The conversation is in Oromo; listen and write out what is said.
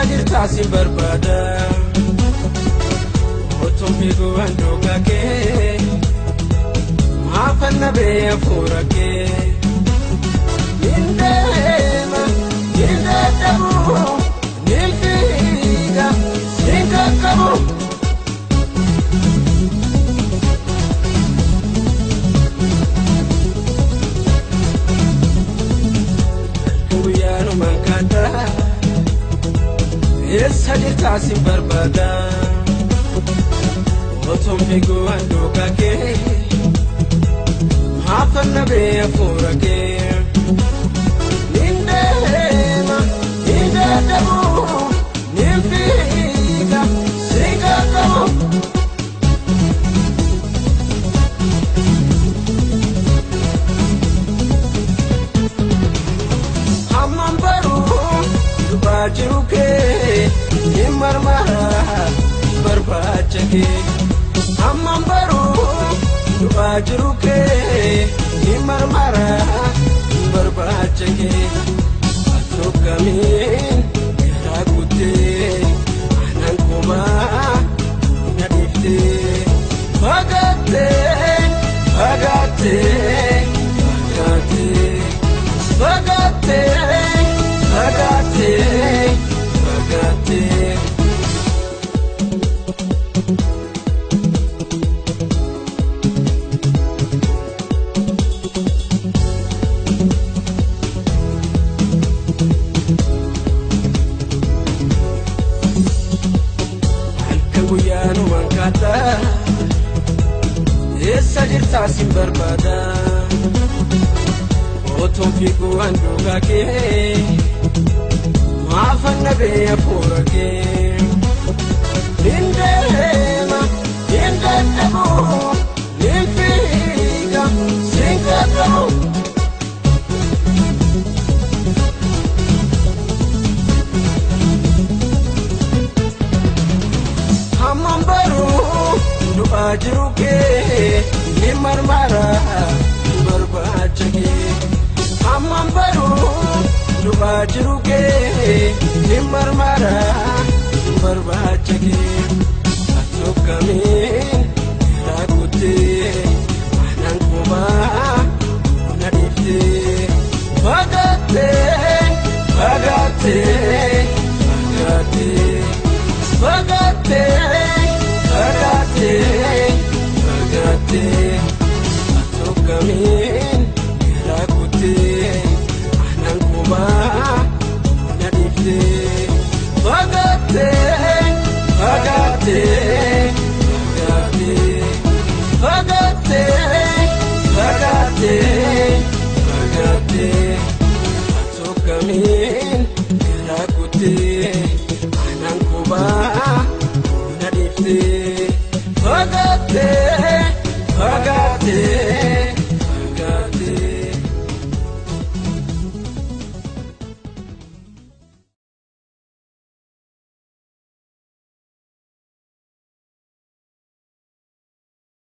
jirta si barbada oton figu andoka ke maafanna be afura ke indema indatabu nimfiga sinkakabu uyanu mankata jirta si barbada oton figu andoka ke maafanna be afura ke indema indatabu nimfiga sinkakabu bajuke marmara barbachake amambaru bajuke marmara barbachake atokamin rakute anankoma nadifte bagate bagate bagate bagate bagate bagate alkaguyanu mankata essa jirta sin barbada oton figu anduga ke maafanna be afura ke indema indatabu nimfiga sinkakabu amambaru duajiruke nimarmara barbachake amambaru duajiruke nimarmara barbachake atokamin rakute anankoma nadifte bagate bagate